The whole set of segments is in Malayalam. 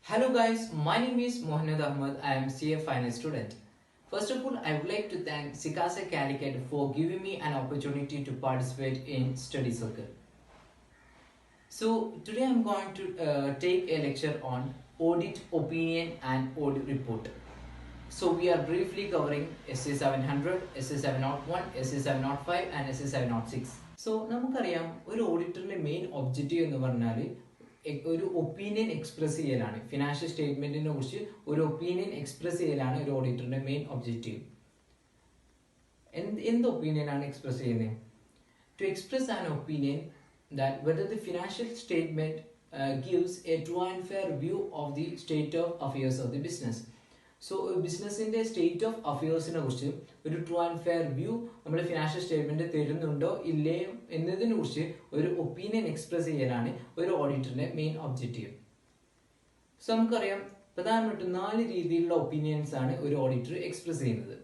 Hello guys, my name is Mohammad Ahmed. I am CA Finance student. First of all, I would like to thank Sikasa Calicut for giving me an opportunity to participate in study circle. So today I am going to take a lecture on audit opinion and audit report. So we are briefly covering SA 700, SA 701, SA 705 and SA 706. So നമുക്കറിയാം ഒരു ഓഡിറ്ററിന്റെ മെയിൻ ഒബ്ജക്റ്റീവ് എന്ന് പറഞ്ഞാൽ ഒരു ഒപ്പീനിയൻ എക്സ്പ്രസ് ചെയ്യലാണ്. ഫിനാൻഷ്യൽ സ്റ്റേറ്റ്മെന്റിനെ കുറിച്ച് ഒരു ഒപ്പീനിയൻ എക്സ്പ്രസ് ചെയ്യലാണ് ഒരു ഓഡിറ്ററിന്റെ മെയിൻ ഒബ്ജക്റ്റീവ്. എന്ത് ഒപ്പീനിയൻ ആണ് എക്സ്പ്രസ് ചെയ്യുന്നത്? To express an opinion that whether the financial statement gives a true and fair view of the state of affairs of the business. So ബിസിനസിന്റെ സ്റ്റേറ്റ് ഓഫ് അഫയേഴ്സിനെ കുറിച്ച് ഒരു ട്രൂ ആൻഡ് ഫെയർ വ്യൂ നമ്മുടെ ഫിനാൻഷ്യൽ സ്റ്റേറ്റ്മെന്റ് തരുന്നുണ്ടോ ഇല്ലയോ എന്നതിനെ കുറിച്ച് ഒരു ഒപ്പീനിയൻ എക്സ്പ്രസ് ചെയ്യാനാണ് ഒരു ഓഡിറ്ററിന്റെ മെയിൻ ഒബ്ജക്റ്റീവ്. സോ നമുക്കറിയാം പ്രധാനമായിട്ടും 4 രീതിയിലുള്ള ഒപ്പീനിയൻസ് ആണ് ഒരു ഓഡിറ്റർ എക്സ്പ്രസ് ചെയ്യുന്നത്.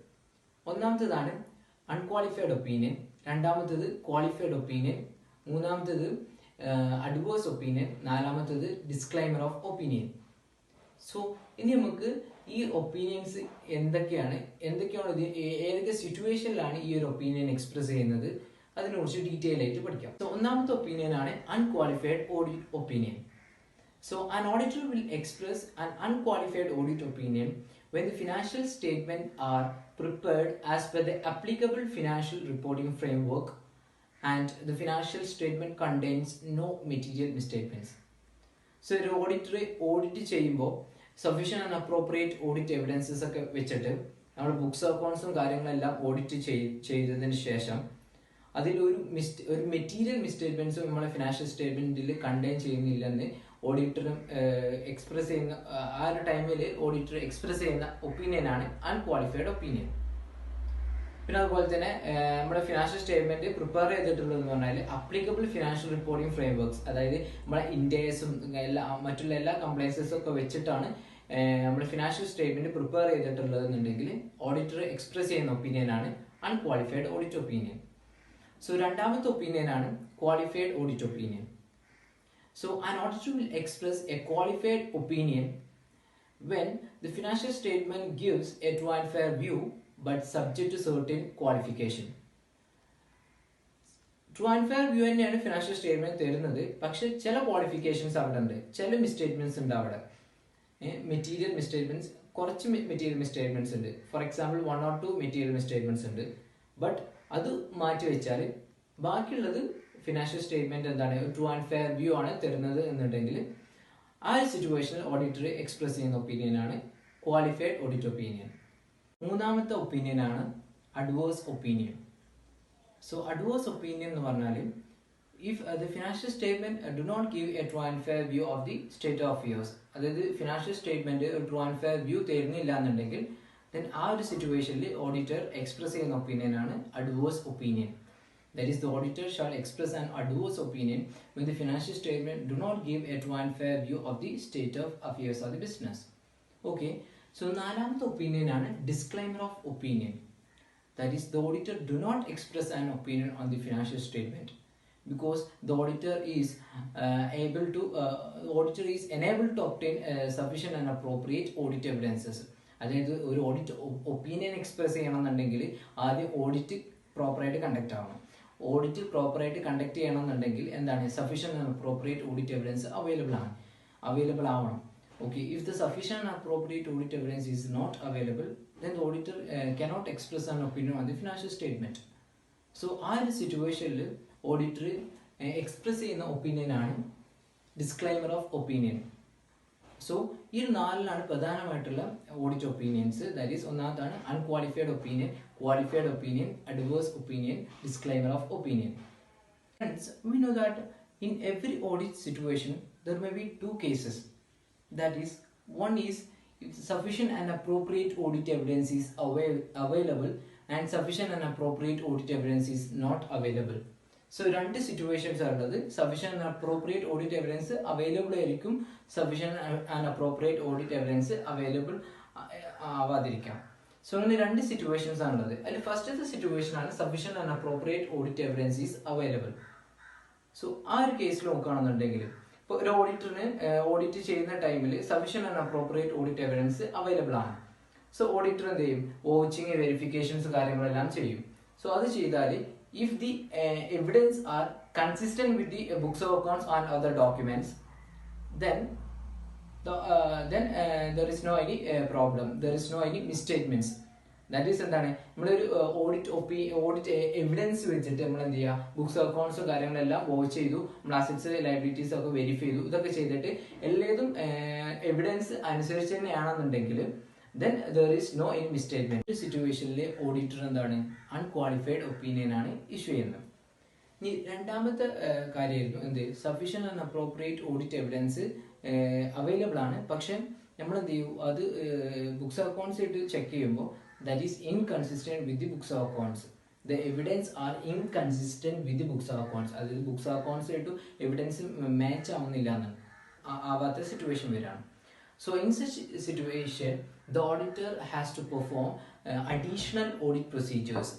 ഒന്നാമത്തേതാണ് അൺക്വാളിഫൈഡ് ഒപ്പീനിയൻ, രണ്ടാമത്തേത് ക്വാളിഫൈഡ് ഒപ്പീനിയൻ, മൂന്നാമത്തേത് അഡ്വേഴ്സ് ഒപ്പീനിയൻ, നാലാമത്തേത് ഡിസ്ക്ലൈമർ ഓഫ് ഒപ്പീനിയൻ. സോ ഇനി നമുക്ക് ഈ ഒപ്പീനിയൻസ് എന്തൊക്കെയാണ് ഏതൊക്കെ സിറ്റുവേഷനിലാണ് ഈ ഒരു ഒപ്പീനിയൻ എക്സ്പ്രസ് ചെയ്യുന്നത് അതിനെക്കുറിച്ച് ഡീറ്റെയിൽ ആയിട്ട് പഠിക്കാം. സോ ഒന്നാമത്തെ ഒപ്പീനിയൻ ആണ് unqualified audit opinion. So an auditor will express an unqualified audit opinion when the financial statements are prepared as per the applicable financial reporting framework and the financial statement contains no material misstatements. So ഒരു ഓഡിറ്റർ ഓഡിറ്റ് ചെയ്യുമ്പോൾ sufficient and appropriate audit evidences ഒക്കെ വെച്ചിട്ട് നമ്മുടെ ബുക്സ് അക്കൗണ്ട്സും കാര്യങ്ങളെല്ലാം ഓഡിറ്റ് ചെയ്തതിന് ശേഷം അതിൽ ഒരു മെറ്റീരിയൽ മിസ്റ്റേറ്റ്മെന്റ്സും നമ്മളെ ഫിനാൻഷ്യൽ സ്റ്റേറ്റ്മെന്റിൽ കണ്ടെയ്ൻ ചെയ്യുന്നില്ലെന്ന് ഓഡിറ്ററും എക്സ്പ്രസ് ചെയ്യുന്ന ആ ഒരു ടൈമിൽ ഓഡിറ്റർ എക്സ്പ്രസ് ചെയ്യുന്ന ഒപ്പീനിയനാണ് അൺക്വാളിഫൈഡ് ഒപ്പീനിയൻ. പിന്നെ അതുപോലെ തന്നെ നമ്മുടെ ഫിനാൻഷ്യൽ സ്റ്റേറ്റ്മെന്റ് പ്രിപ്പയർ ചെയ്തിട്ടുള്ളതെന്ന് പറഞ്ഞാൽ അപ്ലിക്കബിൾ ഫിനാൻഷ്യൽ റിപ്പോർട്ടിംഗ് ഫ്രെയിംവർക്സ്, അതായത് നമ്മളെ ഇൻഡേഴ്സും മറ്റുള്ള എല്ലാ കംപ്ലൈൻസസും ഒക്കെ വെച്ചിട്ടാണ് നമ്മുടെ ഫിനാൻഷ്യൽ സ്റ്റേറ്റ്മെന്റ് പ്രിപ്പയർ ചെയ്തിട്ടുള്ളതെന്നുണ്ടെങ്കിൽ ഓഡിറ്റർ എക്സ്പ്രസ് ചെയ്യുന്ന ഒപ്പീനിയനാണ് അൺക്വാളിഫൈഡ് ഓഡിറ്റ് ഒപ്പീനിയൻ. സോ രണ്ടാമത്തെ ഒപ്പീനിയനാണ് qualified audit opinion. So an auditor will express a qualified opinion when the financial statement gives a true and fair view but subject to certain qualification. True and fair view തന്നെയാണ് ഫിനാൻഷ്യൽ സ്റ്റേറ്റ്മെന്റ് തരുന്നത്, പക്ഷെ ചില ക്വാളിഫിക്കേഷൻസ് അവിടെ ഉണ്ട്, ചില മിസ്റ്റേറ്റ്മെന്റ്സ് ഉണ്ട് അവിടെ. മെറ്റീരിയൽ മിസ്റ്റേറ്റ്മെന്റ്സ്, കുറച്ച് മെറ്റീരിയൽ മിസ്റ്റേറ്റ്മെന്റ്സ് ഉണ്ട്. ഫോർ എക്സാമ്പിൾ 1 or 2 മെറ്റീരിയൽ മിസ്റ്റേറ്റ്മെന്റ്സ് ഉണ്ട്. ബട്ട് അത് മാറ്റി വെച്ചാൽ ബാക്കിയുള്ളത് ഫിനാൻഷ്യൽ സ്റ്റേറ്റ്മെന്റ് എന്താണ് ട്രൂ ആൻഡ് ഫെയർ വ്യൂ ആണ് തരുന്നത് എന്നുണ്ടെങ്കിൽ ആ ഒരു സിറ്റുവേഷനിൽ ഓഡിറ്റർ എക്സ്പ്രസ് ചെയ്യുന്ന ഒപ്പീനിയനാണ് ക്വാളിഫൈഡ് ഓഡിറ്റ് ഒപ്പീനിയൻ. മൂന്നാമത്തെ ഒപ്പീനിയനാണ് adverse opinion. So adverse opinion എന്ന് പറഞ്ഞാൽ if the financial statement do not give a true and fair view of the state of affairs, അതായത് financial statement true and fair view തരുന്നില്ല എന്നുണ്ടെങ്കിൽ ദെൻ ആ ഒരു സിറ്റുവേഷനിൽ ഓഡിറ്റർ എക്സ്പ്രസ് ചെയ്യുന്ന ഒപ്പീനിയനാണ് adverse opinion. That is, the auditor shall express an adverse opinion when the financial statement do not give a true and fair view of the state of affairs of the business. Okay, so നാലാമത്തെ opinion ആണ് disclaimer of opinion. That is, the auditor do not express an opinion on the financial statement because the auditor is enabled to obtain sufficient and appropriate audit evidences. അതായത് ഒരു ഓഡിറ്റ് ഒപ്പീനിയൻ എക്സ്പ്രസ് ചെയ്യണമെന്നുണ്ടെങ്കിൽ ആദ്യം ഓഡിറ്റ് പ്രോപ്പറായിട്ട് കണ്ടക്ട് ആവണം. ഓഡിറ്റ് പ്രോപ്പറായിട്ട് കണ്ടക്ട് ചെയ്യണമെന്നുണ്ടെങ്കിൽ എന്താണ് sufficient and appropriate audit evidence available ആവണം. Okay, if the sufficient and appropriate audit evidence is not available then the auditor cannot express an opinion on the financial statement. So ആ ഒരു സിറ്റുവേഷനിൽ ഓഡിറ്റർ എക്സ്പ്രസ് ചെയ്യുന്ന ഒപ്പീനിയനാണ് ഡിസ്ക്ലൈമർ ഓഫ് ഒപ്പീനിയൻ. സോ ഈ 4 പ്രധാനമായിട്ടുള്ള ഓഡിറ്റ് ഒപ്പീനിയൻസ്. ദാറ്റ് ഈസ് ഒന്നാമതാണ് unqualified opinion, qualified opinion, adverse opinion, disclaimer of opinion. Friends, we know that in every audit situation there may be 2 cases. That is, one is if sufficient and appropriate audit evidence is available and sufficient and appropriate audit evidence is not available. So 2 situations ആണുള്ളത്. Sufficient and appropriate audit evidence available ആയിരിക്കും, sufficient and appropriate audit evidence available ആവാതിരിക്കാം. സോ അങ്ങനെ 2 സിറ്റുവേഷൻസ് ആണുള്ളത്. അതിൽ ഫസ്റ്റത്തെ സിറ്റുവേഷൻ ആണ് sufficient and appropriate audit evidence is available. So ആ ഒരു കേസിൽ നോക്കുകയാണെന്നുണ്ടെങ്കിൽ ഇപ്പോൾ ഒരു ഓഡിറ്ററിന് ഓഡിറ്റ് ചെയ്യുന്ന ടൈമിൽ sufficient and appropriate audit evidence available ആണ്. സോ ഓഡിറ്റർ എന്ത് ചെയ്യും? വാച്ചിങ്, വെരിഫിക്കേഷൻസ് കാര്യങ്ങളെല്ലാം ചെയ്യും. സോ അത് ചെയ്താൽ if the evidence are consistent with the books of accounts and other documents then there is no any problem, there is no any misstatements. That is എന്താണ്, നമ്മളൊരു ഓഡിറ്റ് എവിഡൻസ് വെച്ചിട്ട് നമ്മൾ എന്ത് ചെയ്യുക, ബുക്സ് അക്കൗണ്ട്സും കാര്യങ്ങളെല്ലാം വാച്ച് ചെയ്തു, നമ്മൾ അസറ്റ്സ് ലയബിലിറ്റീസ് ഒക്കെ വെരിഫൈ ചെയ്തു, ഇതൊക്കെ ചെയ്തിട്ട് എല്ലാതും എവിഡൻസ് അനുസരിച്ച് തന്നെയാണെന്നുണ്ടെങ്കിൽ then there is no any misstatement. ഒരു സിറ്റുവേഷനിൽ ഓഡിറ്റർ എന്താണ്, അൺക്വാളിഫൈഡ് ഒപ്പീനിയൻ ആണ് ഇഷ്യൂ ചെയ്യുന്നത്. ഇനി രണ്ടാമത്തെ കാര്യമായിരുന്നു എന്ത്, sufficient and appropriate audit evidence available ആണ്, പക്ഷെ നമ്മൾ എന്ത് ചെയ്യും, അത് ബുക്സ് അക്കൗണ്ട്സ് ആയിട്ട് ചെക്ക് ചെയ്യുമ്പോൾ that is inconsistent with the books of accounts. The evidence are inconsistent with the books of accounts. അതായത് ബുക്സ് അക്കൗണ്ട്സ് ആയിട്ട് എവിഡൻസ് മാച്ച് ആവുന്നില്ല എന്നാണ്, ആവാത്ത സിറ്റുവേഷൻ വരാണ്. So in such situation the auditor has to perform additional audit procedures.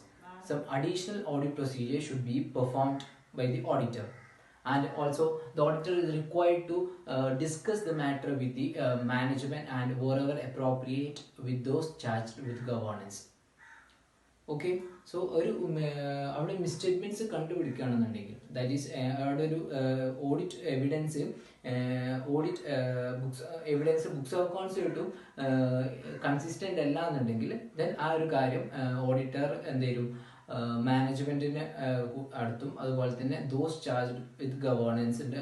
Some additional audit procedures should be performed by the auditor, and also the auditor is required to discuss the matter with the management and wherever appropriate with those charged with governance. Okay, so ഒരു അവിടെ മിസ്റ്റേറ്റ്മെന്റ്സ് കണ്ടുപിടിക്കുകയാണെന്നുണ്ടെങ്കിൽ ദാറ്റ് ഈസ് അവിടെ ഒരു audit evidence books of accounts ആയിട്ടും കൺസിസ്റ്റന്റ് അല്ല എന്നുണ്ടെങ്കിൽ ദെൻ ആ ഒരു കാര്യം ഓഡിറ്റർ എന്തെങ്കിലും മാനേജ്മെന്റിന് അടുത്തും അതുപോലെ തന്നെ ദോസ് ചാർജ്ഡ് വിത്ത് ഗവേണൻസിന്റെ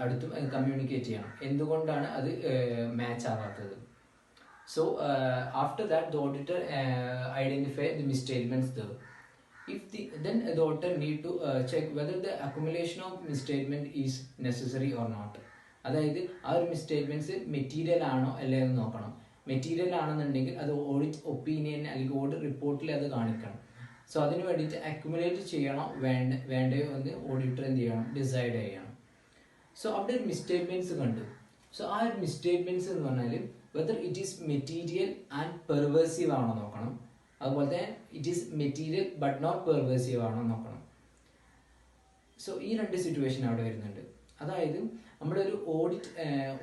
അടുത്തും കമ്മ്യൂണിക്കേറ്റ് ചെയ്യണം, എന്തുകൊണ്ടാണ് അത് match ആവാത്തത്. So after that the auditor identify the misstatements there. Then the auditor need to check whether the accumulation of misstatement is necessary or not. അതായത് ആ ഒരു മിസ്റ്റേറ്റ്മെന്റ്സ് മെറ്റീരിയൽ ആണോ അല്ലേ എന്ന് നോക്കണം. മെറ്റീരിയൽ ആണെന്നുണ്ടെങ്കിൽ അത് ഓഡിറ്റ് ഒപ്പീനിയൻ അല്ലെങ്കിൽ ഓഡിറ്റ് റിപ്പോർട്ടിൽ അത് കാണിക്കണം. സോ അതിന് വേണ്ടിയിട്ട് അക്യുമുലേറ്റ് ചെയ്യണോ വേണ്ടയോ എന്ന് ഓഡിറ്റർ എന്ത് ചെയ്യണം, ഡിസൈഡ് ചെയ്യണം. സോ അവിടെ ഒരു മിസ്റ്റേറ്റ്മെന്റ്സ് കണ്ടു. സോ ആ ഒരു മിസ്റ്റേറ്റ്മെന്റ്സ് എന്ന് പറഞ്ഞാൽ whether it is material and pervasive ആണോ നോക്കണം, അതുപോലെ തന്നെ it is material but not pervasive ആണോ നോക്കണം. സോ ഈ രണ്ട് സിറ്റുവേഷൻ അവിടെ വരുന്നുണ്ട്. അതായത് നമ്മുടെ ഒരു ഓഡിറ്റ്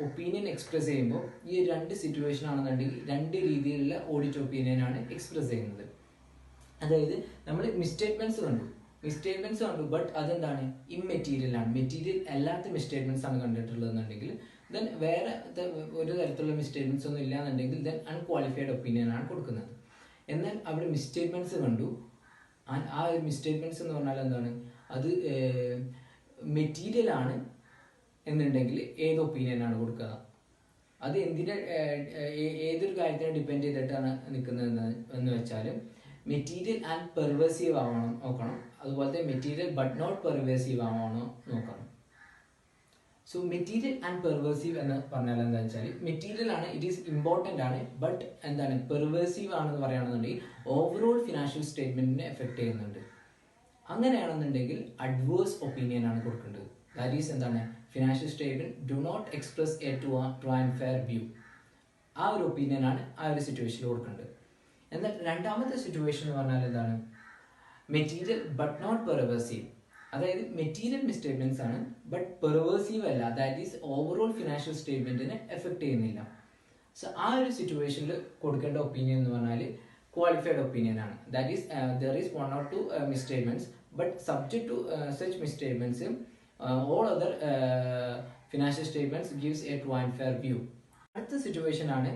ഒപ്പീനിയൻ എക്സ്പ്രസ് ചെയ്യുമ്പോൾ ഈ രണ്ട് സിറ്റുവേഷൻ ആണെന്നുണ്ടെങ്കിൽ രണ്ട് രീതിയിലുള്ള ഓഡിറ്റ് ഒപ്പീനിയൻ ആണ് എക്സ്പ്രസ് ചെയ്യുന്നത്. അതായത് നമ്മൾ മിസ്റ്റേറ്റ്മെന്റ്സ് കണ്ടു ബട്ട് അതെന്താണ്, ഇമ്മെറ്റീരിയൽ ആണ്, മെറ്റീരിയൽ അല്ലാത്ത മിസ്റ്റേറ്റ്മെന്റ്സ് ആണ് കണ്ടിട്ടുള്ളതെന്നുണ്ടെങ്കിൽ ദെൻ വേറെ ഒരു തരത്തിലുള്ള മിസ്റ്റേറ്റ്മെന്റ്സ് ഒന്നും ഇല്ല എന്നുണ്ടെങ്കിൽ ദെൻ അൺക്വാളിഫൈഡ് ഒപ്പീനിയൻ ആണ് കൊടുക്കുന്നത്. എന്നാൽ അവിടെ മിസ്റ്റേറ്റ്മെന്റ്സ് കണ്ടു, ആ ഒരു മിസ്റ്റേറ്റ്മെന്റ്സ് എന്ന് പറഞ്ഞാൽ എന്താണ്, അത് മെറ്റീരിയൽ ആണ് എന്നുണ്ടെങ്കിൽ ഏത് ഒപ്പീനിയൻ ആണ് കൊടുക്കുക, അത് എന്തിനെ ഏതൊരു കാര്യത്തിനെ ഡിപ്പെൻഡ് ചെയ്തിട്ടാണ് നിൽക്കുന്നത് എന്ന് വെച്ചാൽ മെറ്റീരിയൽ ആൻഡ് പെർവേസീവ് ആവണം നോക്കണം, അതുപോലത്തെ മെറ്റീരിയൽ ബട്ട് നോട്ട് പെർവേസീവ് ആവണോ നോക്കണം. സോ മെറ്റീരിയൽ ആൻഡ് പെർവേസീവ് എന്ന് പറഞ്ഞാൽ എന്താ വെച്ചാൽ മെറ്റീരിയൽ ആണ്, ഇറ്റ് ഈസ് ഇമ്പോർട്ടൻ്റ് ആണ്, ബട്ട് എന്താണ് പെർവേസീവ് ആണെന്ന് പറയുകയാണെന്നുണ്ടെങ്കിൽ ഓവറോൾ ഫിനാൻഷ്യൽ സ്റ്റേറ്റ്മെന്റിനെ എഫക്ട് ചെയ്യുന്നുണ്ട്. അങ്ങനെയാണെന്നുണ്ടെങ്കിൽ അഡ്വേഴ്സ് ഒപ്പീനിയൻ ആണ് കൊടുക്കേണ്ടത്. ദാറ്റ് ഈസ് എന്താണ്, financial statement do not express a true and fair view. ആ ഒരു ഒപ്പീനിയൻ ആണ് ആ ഒരു സിറ്റുവേഷനിൽ കൊടുക്കേണ്ടത്. എന്നാൽ രണ്ടാമത്തെ സിറ്റുവേഷൻ എന്ന് പറഞ്ഞാൽ എന്താണ്, മെറ്റീരിയൽ ബട്ട് നോട്ട് പെർവേസീവ്. അതായത് മെറ്റീരിയൽ മിസ്റ്റേറ്റ്മെന്റ്സ് ആണ് ബട്ട് പെർവേസീവ് അല്ല, ദാറ്റ് ഈസ് ഓവറോൾ ഫിനാൻഷ്യൽ സ്റ്റേറ്റ്മെന്റിനെ എഫക്ട് ചെയ്യുന്നില്ല. സോ ആ ഒരു സിറ്റുവേഷനിൽ കൊടുക്കേണ്ട ഒപ്പീനിയൻ എന്ന് പറഞ്ഞാൽ ക്വാളിഫൈഡ് ഒപ്പീനിയൻ ആണ്. That is there is 1 or 2 misstatements but subject to such misstatements all other financial statements gives a true and fair view. അടുത്ത സിറ്റുവേഷൻ ആണ്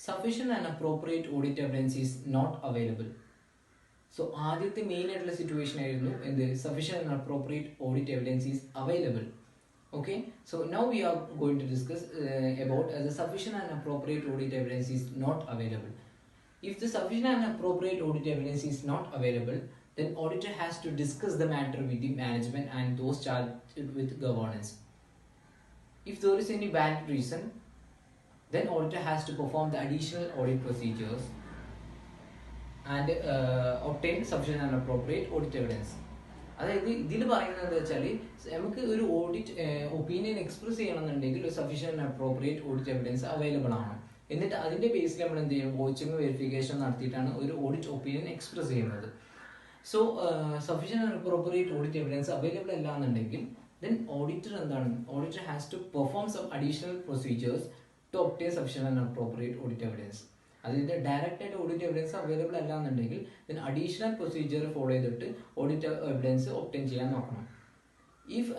sufficient and appropriate audit evidence is not available. So ആദ്യത്തെ മെയിൻ ആയിട്ടുള്ള സിറ്റുവേഷൻ ആയിരുന്നു എന്ത്, sufficient and appropriate audit evidence is available. Okay, so now we are going to discuss about the sufficient and appropriate audit evidence is not available. If the sufficient and appropriate audit evidence is not available, then auditor has to discuss the matter with the management and those charged with governance. If there is any valid reason, then auditor has to perform the additional audit procedures and obtain sufficient and appropriate audit evidence. അതായത് ഇതിൽ പറയുന്നത് എന്താ വെച്ചാൽ നമുക്ക് ഒരു ഓഡിറ്റ് ഒപ്പീനിയൻ എക്സ്പ്രസ് ചെയ്യണമെന്നുണ്ടെങ്കിൽ ഒരു sufficient and appropriate audit evidence available ആണ്. എന്നിട്ട് അതിന്റെ ബേസിൽ നമ്മൾ എന്ത് ചെയ്യും, വാച്ചിങ് വെരിഫിക്കേഷൻ നടത്തിയിട്ടാണ് ഒരു ഓഡിറ്റ് ഒപ്പീനിയൻ എക്സ്പ്രസ് ചെയ്യുന്നത്. So sufficient and appropriate audit evidence available അല്ല എന്നുണ്ടെങ്കിൽ then auditor has to perform some additional procedures to obtain sufficient and appropriate audit evidence. അതായത് ഡയറക്റ്റ് ആയിട്ട് ഓഡിറ്റ് എവിഡൻസ് അവൈലബിൾ അല്ല എന്നുണ്ടെങ്കിൽ then അഡീഷണൽ പ്രൊസീജിയർ ഫോളോ ചെയ്തിട്ട് ഓഡിറ്റ് എവിഡൻസ് ഒബ്റ്റെയിൻ ചെയ്യാൻ നോക്കണം. ഇഫ്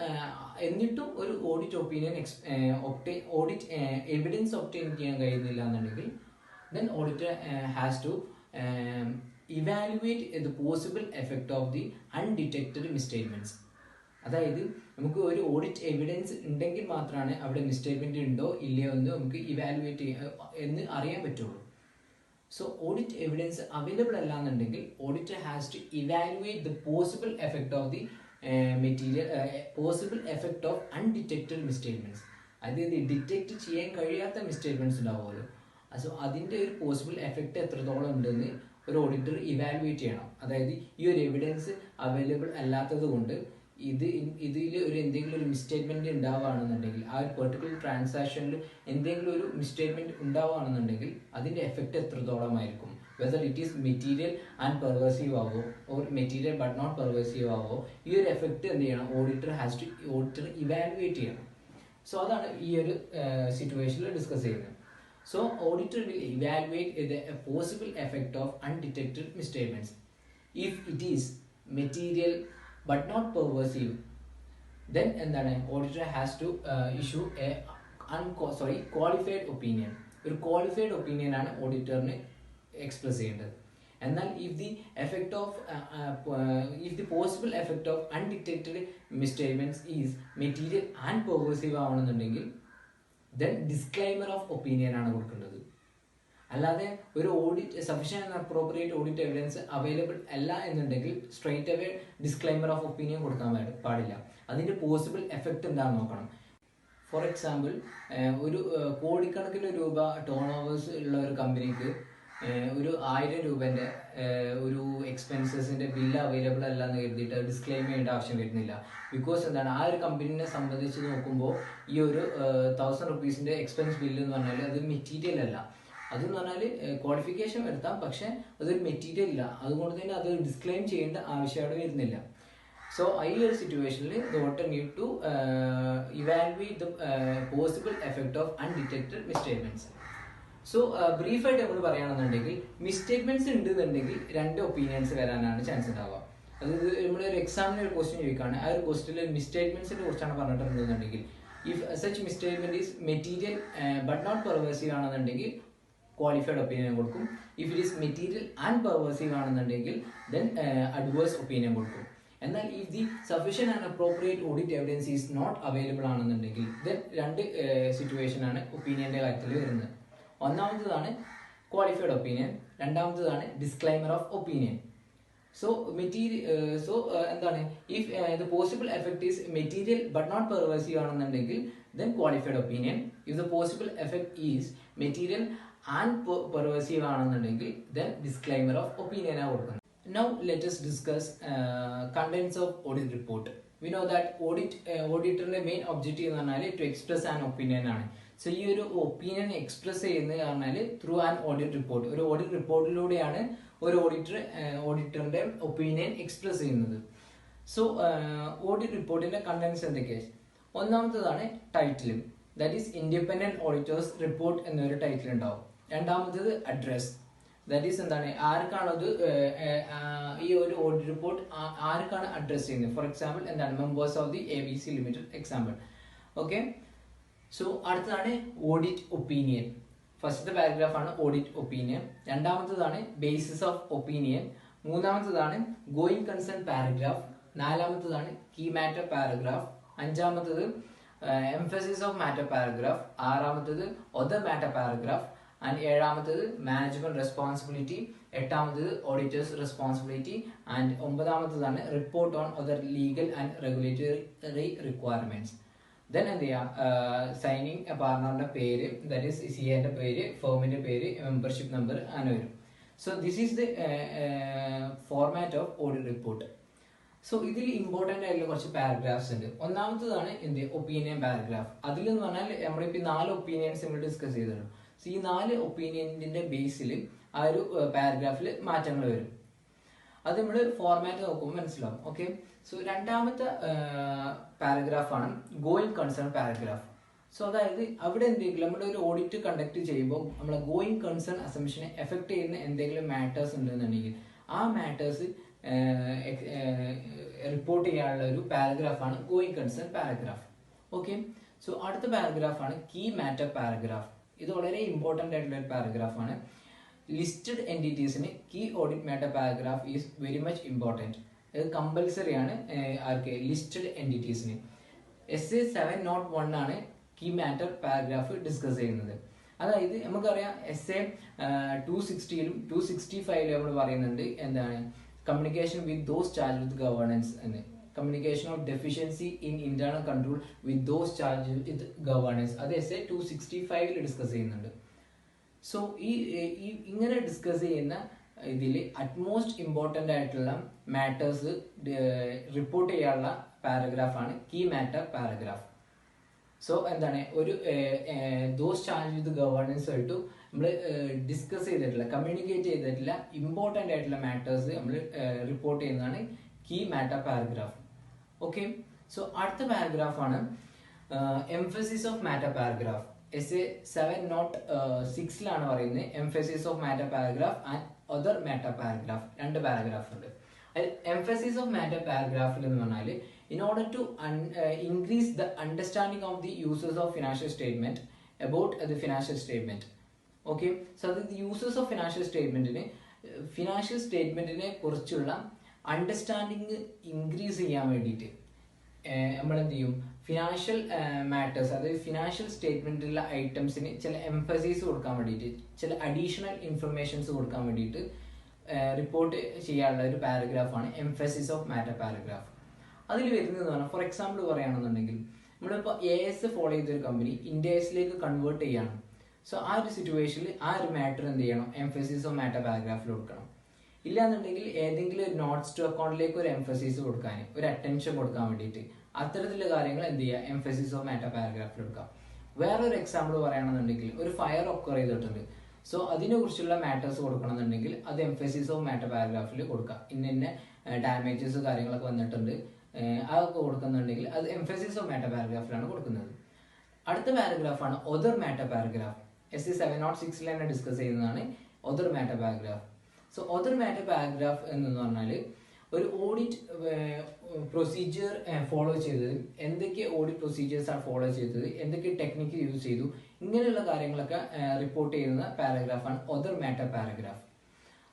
എന്നിട്ടും ഒരു audit opinion audit evidence obtain ചെയ്യാൻ കഴിയുന്നില്ല എന്നുണ്ടെങ്കിൽ then auditor has to evaluate the possible effect of the undetected misstatements. അതായത് നമുക്ക് ഒരു ഓഡിറ്റ് എവിഡൻസ് ഉണ്ടെങ്കിൽ മാത്രമാണ് അവിടെ മിസ്റ്റേറ്റ്മെന്റ് ഉണ്ടോ ഇല്ലയോ എന്ന് നമുക്ക് ഇവാലുവേറ്റ് എന്ന് അറിയാൻ പറ്റുള്ളൂ. സോ ഓഡിറ്റ് എവിഡൻസ് അവൈലബിൾ അല്ല എന്നുണ്ടെങ്കിൽ auditor has to evaluate the possible effect of the possible effect of undetected misstatements. അതായത് ഡിറ്റക്ട് ചെയ്യാൻ കഴിയാത്ത മിസ്റ്റേറ്റ്മെന്റ്സ് ഉണ്ടാവുമല്ലോ, സോ അതിൻ്റെ ഒരു പോസിബിൾ എഫക്റ്റ് എത്രത്തോളം ഉണ്ടെന്ന് ഒരു ഓഡിറ്റർ ഇവാലുവേറ്റ് ചെയ്യണം. അതായത് ഈ ഒരു എവിഡൻസ് അവൈലബിൾ അല്ലാത്തത് കൊണ്ട് ഇതിൽ ഒരു എന്തെങ്കിലും ഒരു മിസ്റ്റേറ്റ്മെന്റ് ഉണ്ടാവുകയാണെന്നുണ്ടെങ്കിൽ ആ ഒരു പെർട്ടിക്കുലർ ട്രാൻസാക്ഷനിൽ എന്തെങ്കിലും ഒരു മിസ്റ്റേറ്റ്മെന്റ് ഉണ്ടാവുകയാണെന്നുണ്ടെങ്കിൽ അതിന്റെ എഫക്റ്റ് എത്രത്തോളമായിരിക്കും, whether it is material and pervasive ആവോ or material but not pervasive ആവോ, ഈ ഒരു എഫക്റ്റ് എന്ത് ചെയ്യണം ഓഡിറ്റർ ഇവാലുവേറ്റ് ചെയ്യണം. സോ അതാണ് ഈ ഒരു സിറ്റുവേഷനിൽ ഡിസ്കസ് ചെയ്യുന്നത്. So auditor will evaluate the possible effect of undetected misstatements. If it is material but not pervasive, then auditor has to issue a qualified opinion. ഒരു qualified opinion ആണ് ഓഡിറ്ററിന് എക്സ്പ്രസ് ചെയ്യേണ്ടത്. എന്നാൽ if the possible effect of undetected misstatements is material and pervasive ആവണമെന്നുണ്ടെങ്കിൽ then disclaimer of opinion ആണ് കൊടുക്കേണ്ടത്. അല്ലാതെ ഒരു audit sufficient and appropriate audit evidence available അല്ല എന്നുണ്ടെങ്കിൽ straight away disclaimer of opinion കൊടുക്കാൻ പാടില്ല. അതിന്റെ പോസിബിൾ എഫക്റ്റ് എന്താണെന്ന് നോക്കണം. ഫോർ എക്സാമ്പിൾ, ഒരു കോടിക്കണക്കിന് രൂപ ടേൺ ഓവേഴ്സ് ഉള്ള ഒരു കമ്പനിക്ക് ഒരു 1000 രൂപേൻ്റെ ഒരു എക്സ്പെൻസസിന്റെ ബില്ല് അവൈലബിൾ അല്ല എന്ന് കരുതിയിട്ട് ഡിസ്ക്ലെയിം ചെയ്യേണ്ട ആവശ്യം വരുന്നില്ല. ബിക്കോസ് ആ ഒരു കമ്പനിനെ സംബന്ധിച്ച് നോക്കുമ്പോൾ ഈ ഒരു 1000 റുപ്പീസിന്റെ എക്സ്പെൻസ് ബില്ല് എന്ന് പറഞ്ഞാൽ അത് മെറ്റീരിയൽ അല്ല. അതെന്ന് പറഞ്ഞാൽ ക്വാളിഫിക്കേഷൻ വരുത്താം, പക്ഷെ അതൊരു മെറ്റീരിയൽ ഇല്ല. അതുകൊണ്ട് തന്നെ അത് ഡിസ്ക്ലെയിം ചെയ്യേണ്ട ആവശ്യം അവിടെ വരുന്നില്ല. സോ ഈ ഒരു സിറ്റുവേഷനിൽ the auditor need to evaluate the possible effect of undetected misstatements. So ബ്രീഫായിട്ട് നമ്മൾ പറയുകയാണെന്നുണ്ടെങ്കിൽ മിസ്റ്റേറ്റ്മെന്റ്സ് ഉണ്ടെന്നുണ്ടെങ്കിൽ 2 ഒപ്പീനിയൻസ് വരാനാണ് ചാൻസ് ഉണ്ടാവുക. അതായത് നമ്മളൊരു എക്സാമിന് ഒരു ക്വസ്റ്റ്യൻ ചോദിക്കുകയാണ്, ആ ഒരു ക്വസ്റ്റ്യനിൽ മിസ്റ്റേറ്റ്മെന്റ്സിനെ കുറിച്ചാണ് പറഞ്ഞിട്ടുണ്ടെന്നുണ്ടെങ്കിൽ if such misstatement is material but not pervasive ആണെന്നുണ്ടെങ്കിൽ ക്വാളിഫൈഡ് ഒപ്പീനിയൻ കൊടുക്കും. If it is material and pervasive ആണെന്നുണ്ടെങ്കിൽ ദെൻ അഡ്വേഴ്സ് ഒപ്പീനിയൻ കൊടുക്കും. എന്നാൽ if the sufficient and appropriate audit evidence is not available ആണെന്നുണ്ടെങ്കിൽ ദെൻ 2 സിറ്റുവേഷൻ ആണ് ഒപ്പീനിയന്റെ കാര്യത്തിൽ വരുന്നത്. ഒന്നാമത്തേതാണ് ക്വാളിഫൈഡ് ഒപ്പീനിയൻ, രണ്ടാമത്തേതാണ് disclaimer of opinion. So if the possible effect is material but not pervasive ആണെന്നുണ്ടെങ്കിൽ then qualified opinion. If the possible effect is material and pervasive ആണെന്നുണ്ടെങ്കിൽ ദെൻ ഡിസ്ക്ലൈമർ ഓഫ് ഒപ്പീനിയൻ ആണ് കൊടുക്കുന്നത്. Now let us discuss contents of audit report. We know that auditor's main objective എന്ന് പറഞ്ഞാൽ to express an opinion ആണ്. സോ ഈ ഒരു ഒപ്പീനിയൻ എക്സ്പ്രസ് ചെയ്യുന്നത് പറഞ്ഞാൽ ത്രൂ ആൻ ഓഡിറ്റ് റിപ്പോർട്ട്. ഒരു ഓഡിറ്റ് റിപ്പോർട്ടിലൂടെയാണ് ഒരു ഓഡിറ്ററിന്റെ ഒപ്പീനിയൻ എക്സ്പ്രസ് ചെയ്യുന്നത്. സോ ഓഡിറ്റ് റിപ്പോർട്ടിന്റെ കണ്ടന്റ്സ് എന്തൊക്കെയാണ്? ഒന്നാമത്തേതാണ് title, that is independent auditor's report എന്നൊരു ടൈറ്റിൽ ഉണ്ടാവും. രണ്ടാമത്തേത് അഡ്രസ്, ദാറ്റ് ഈസ് ആർക്കാണത് ഈ ഒരു ഓഡിറ്റ് റിപ്പോർട്ട് ആർക്കാണ് അഡ്രസ് ചെയ്യുന്നത്. For example members of the ABC limited example. Okay, so അടുത്തതാണ് ഓഡിറ്റ് ഒപ്പീനിയൻ. ഫസ്റ്റത്തെ പാരഗ്രാഫ് ആണ് ഓഡിറ്റ് ഒപ്പീനിയൻ. രണ്ടാമത്തേതാണ് ബേസിസ് ഓഫ് ഒപ്പീനിയൻ. മൂന്നാമത്തേതാണ് ഗോയിങ് കൺസേൺ പാരഗ്രാഫ്. നാലാമത്തേതാണ് കീ മാറ്റർ പാരഗ്രാഫ്. അഞ്ചാമത്തേത് എംഫസിസ് ഓഫ് മാറ്റർ പാരഗ്രാഫ്. ആറാമത്തേത് ഒതർ മാറ്റർ പാരഗ്രാഫ്. ആൻഡ് ഏഴാമത്തേത് മാനേജ്മെന്റ് റെസ്പോൺസിബിലിറ്റി. എട്ടാമത്തേത് ഓഡിറ്റേഴ്സ് റെസ്പോൺസിബിലിറ്റി. ആൻഡ് ഒമ്പതാമത്തേതാണ് report on other legal and regulatory requirements. Then എന്ത് ചെയ്യാം, സൈനിങ് പാർട്ണറിന്റെ പേര്, ദാറ്റ് ഈസ് സിഎന്റെ പേര്, ഫേമിന്റെ പേര്, മെമ്പർഷിപ്പ് നമ്പർ അങ്ങനെ വരും. So this is the format of audit report. So ഇതിൽ ഇമ്പോർട്ടൻ്റ് ആയിട്ടുള്ള കുറച്ച് പാരഗ്രാഫ്സ് ഉണ്ട്. ഒന്നാമത്തേതാണ് ഒപ്പീനിയൻ പാരഗ്രാഫ്. അതിലെന്ന് പറഞ്ഞാൽ നമ്മളിപ്പോൾ 4 ഒപ്പീനിയൻസ് നമ്മൾ ഡിസ്കസ് ചെയ്തിട്ടുണ്ട്. സോ ഈ 4 ഒപ്പീനിയന്റെ ബേസിൽ ആ ഒരു പാരഗ്രാഫിൽ മാറ്റങ്ങൾ വരും. അത് നമ്മൾ ഫോർമാറ്റ് നോക്കുമ്പോൾ മനസ്സിലാവും. ഓക്കെ, സോ രണ്ടാമത്തെ പാരഗ്രാഫാണ് ഗോയിങ് കൺസേൺ പാരഗ്രാഫ്. സോ അതായത് അവിടെ എന്തെങ്കിലും നമ്മുടെ ഒരു ഓഡിറ്റ് കണ്ടക്ട് ചെയ്യുമ്പോൾ നമ്മളെ ഗോയിങ് കൺസേൺ അസംഷനെ എഫക്ട് ചെയ്യുന്ന എന്തെങ്കിലും മാറ്റേഴ്സ് ഉണ്ടെന്നുണ്ടെങ്കിൽ ആ മാറ്റേഴ്സ് റിപ്പോർട്ട് ചെയ്യാനുള്ള ഒരു പാരഗ്രാഫാണ് going concern paragraph. Okay, so അടുത്ത പാരഗ്രാഫാണ് കീ മാറ്റർ പാരഗ്രാഫ്. ഇത് വളരെ ഇമ്പോർട്ടൻ്റ് ആയിട്ടുള്ള ഒരു പാരഗ്രാഫാണ്. ലിസ്റ്റഡ് എൻറ്റിറ്റീസിന് key audit matter paragraph is very much important. ഇത് കമ്പൽസറി ആണ് ആർക്ക്? ലിസ്റ്റഡ് എൻറ്റിറ്റീസിന്. SA 701 ആണ് കീ മാറ്റർ പാരഗ്രാഫ് ഡിസ്കസ് ചെയ്യുന്നത്. അതായത് നമുക്കറിയാം SA 260-ലും 265-ലും നമ്മൾ പറയുന്നുണ്ട് എന്താണ്? Communication with those charge with governance എന്ന്. Communication of deficiency in internal control with those charge with governance. അത് SA 265-ൽ ഡിസ്കസ് ചെയ്യുന്നുണ്ട്. സോ ഇങ്ങനെ ഡിസ്കസ് ചെയ്യുന്ന ഇതിൽ അറ്റ്മോസ്റ്റ് ഇമ്പോർട്ടൻ്റ് ആയിട്ടുള്ള മാറ്റേഴ്സ് റിപ്പോർട്ട് ചെയ്യാനുള്ള പാരഗ്രാഫാണ് കീ മാറ്റർ പാരഗ്രാഫ്. സോ എന്താണ്? ഒരു ദോസ് ചാർജ് വിത്ത് ഗവേണൻസ് ആയിട്ട് നമ്മൾ ഡിസ്കസ് ചെയ്തിട്ടില്ല, കമ്മ്യൂണിക്കേറ്റ് ചെയ്തിട്ടില്ല ഇമ്പോർട്ടൻ്റ് ആയിട്ടുള്ള മാറ്റേഴ്സ് നമ്മൾ റിപ്പോർട്ട് ചെയ്യുന്നതാണ് key matter paragraph. Okay, so അടുത്ത പാരഗ്രാഫാണ് emphasis of matter paragraph. SA 706-ലാണ് പറയുന്നത് emphasis of matter paragraph and other matter paragraph. രണ്ട് പാരഗ്രാഫ് ഉണ്ട്. എംഫസിസ് ഓഫ് മാറ്റർ പാരഗ്രാഫിൽ എന്ന് പറഞ്ഞാൽ in order to increase the understanding of the users of financial statement about the financial statement. Okay, so the users of financial statementനെ കുറിച്ചുള്ള അണ്ടർസ്റ്റാൻഡിങ് ഇൻക്രീസ് ചെയ്യാൻ വേണ്ടിയിട്ട് നമ്മൾ എന്ത് ചെയ്യും? ഫിനാൻഷ്യൽ മാറ്റേഴ്സ്, അതായത് ഫിനാൻഷ്യൽ സ്റ്റേറ്റ്മെന്റിലുള്ള ഐറ്റംസിന് ചില എംഫസീസ് കൊടുക്കാൻ വേണ്ടിയിട്ട്, ചില അഡീഷണൽ ഇൻഫർമേഷൻസ് കൊടുക്കാൻ വേണ്ടിയിട്ട് റിപ്പോർട്ട് ചെയ്യാനുള്ള ഒരു പാരഗ്രാഫാണ് എംഫസിസ് ഓഫ് മാറ്റർ പാരഗ്രാഫ്. അതിൽ വരുന്നത് പറഞ്ഞാൽ, ഫോർ എക്സാമ്പിൾ പറയുകയാണെന്നുണ്ടെങ്കിൽ നമ്മളിപ്പോൾ AS ഫോളോ ചെയ്തൊരു കമ്പനി ഇന്ത്യസിലേക്ക് കൺവേർട്ട് ചെയ്യണം. സോ ആ ഒരു സിറ്റുവേഷനിൽ ആ ഒരു മാറ്റർ എന്ത് ചെയ്യണം? എംഫസിസ് ഓഫ് മാറ്റർ പാരഗ്രാഫിൽ കൊടുക്കണം. ഇല്ലാന്നുണ്ടെങ്കിൽ ഏതെങ്കിലും ഒരു നോട്ട്സ് ടു അക്കൗണ്ടിലേക്ക് ഒരു എംഫസിസ് കൊടുക്കാൻ, ഒരു അറ്റൻഷൻ കൊടുക്കാൻ വേണ്ടിയിട്ട് അത്തരത്തിലുള്ള കാര്യങ്ങൾ എന്ത് ചെയ്യുക? എംഫസിസ് ഓഫ് മാറ്റർ പാരഗ്രാഫിൽ കൊടുക്കാം. വേറൊരു എക്സാമ്പിൾ പറയുകയാണെന്നുണ്ടെങ്കിൽ ഒരു ഫയർ ഒക്കർ ചെയ്തിട്ടുണ്ട്. സോ അതിനെ കുറിച്ചുള്ള മാറ്റേഴ്സ് കൊടുക്കണമെന്നുണ്ടെങ്കിൽ അത് എംഫസിസ് ഓഫ് മാറ്റർ പാരഗ്രാഫിൽ കൊടുക്കാം. ഇന്ന ഡാമേജസ് കാര്യങ്ങളൊക്കെ വന്നിട്ടുണ്ട്, അതൊക്കെ കൊടുക്കുന്നുണ്ടെങ്കിൽ അത് എംഫസിസ് ഓഫ് മാറ്റർ പാരഗ്രാഫിലാണ് കൊടുക്കുന്നത്. അടുത്ത പാരഗ്രാഫാണ് ഒതർ മാറ്റർ പാരഗ്രാഫ്. SA 706-ൽ തന്നെ ഡിസ്കസ് ചെയ്യുന്നതാണ് other matter paragraph. So other matter paragraph എന്ന് പറഞ്ഞാൽ ഒരു ഓഡിറ്റ് പ്രൊസീജിയർ ഫോളോ ചെയ്തത്, എന്തൊക്കെ ഓഡിറ്റ് പ്രൊസീജിയേഴ്സ് ആണ് ഫോളോ ചെയ്തത്, എന്തൊക്കെ ടെക്നിക്ക് യൂസ് ചെയ്തു, ഇങ്ങനെയുള്ള കാര്യങ്ങളൊക്കെ റിപ്പോർട്ട് ചെയ്യുന്ന പാരഗ്രാഫാണ് ഒതർ മാറ്റർ പാരഗ്രാഫ്.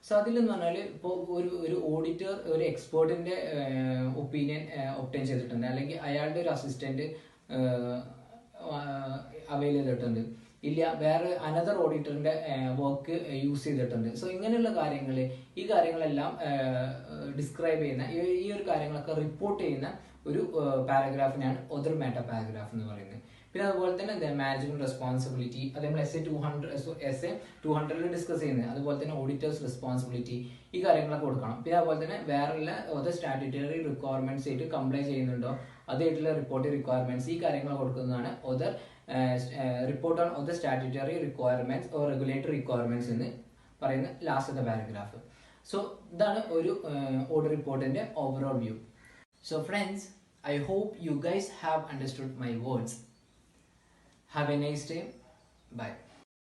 സോ അതിലെന്ന് പറഞ്ഞാൽ ഇപ്പോൾ ഒരു ഓഡിറ്റർ ഒരു എക്സ്പേർട്ടിന്റെ ഒപ്പീനിയൻ ഒബ്റ്റെയിൻ ചെയ്തിട്ടുണ്ട്, അല്ലെങ്കിൽ അയാളുടെ ഒരു അസിസ്റ്റന്റ് അവൈൽ ചെയ്തിട്ടുണ്ട്, ഇല്ല വേറെ അനദർ ഓഡിറ്ററിന്റെ വർക്ക് യൂസ് ചെയ്തിട്ടുണ്ട്. സോ ഇങ്ങനെയുള്ള കാര്യങ്ങൾ, ഈ കാര്യങ്ങളെല്ലാം ഡിസ്ക്രൈബ് ചെയ്യുന്ന ഈ ഒരു കാര്യങ്ങളൊക്കെ റിപ്പോർട്ട് ചെയ്യുന്ന ഒരു പാരഗ്രാഫിനാണ് ഒതർ മാറ്റർ പാരഗ്രാഫ് എന്ന് പറയുന്നത്. പിന്നെ അതുപോലെ തന്നെ മാനേജ്മെന്റ് റെസ്പോൺസിബിലിറ്റി, അത് നമ്മൾ SA 200-ൽ ഡിസ്കസ് ചെയ്യുന്നത്. അതുപോലെ തന്നെ ഓഡിറ്റേഴ്സ് റെസ്പോൺസിബിലിറ്റി, ഈ കാര്യങ്ങളൊക്കെ കൊടുക്കണം. പിന്നെ അതുപോലെ തന്നെ വേറെയുള്ള ഓരോ സ്റ്റാറ്റ്യൂട്ടറി റിക്വയർമെന്റ്സ് ആയിട്ട് കംപ്ലൈ ചെയ്യുന്നുണ്ടോ അതായിട്ടുള്ള റിപ്പോർട്ടിംഗ് റിക്വയർമെന്റ്സ്, ഈ കാര്യങ്ങൾ കൊടുക്കുന്നതാണ് other report on other statutory requirements or regulatory requirements എന്ന് പറയുന്ന ലാസ്റ്റത്തെ പാരഗ്രാഫ്. സോ ഇതാണ് ഒരു ഓഡിറ്റ് റിപ്പോർട്ടിന്റെ overall view. So friends, I hope you guys have understood my words. Have a nice day. Bye.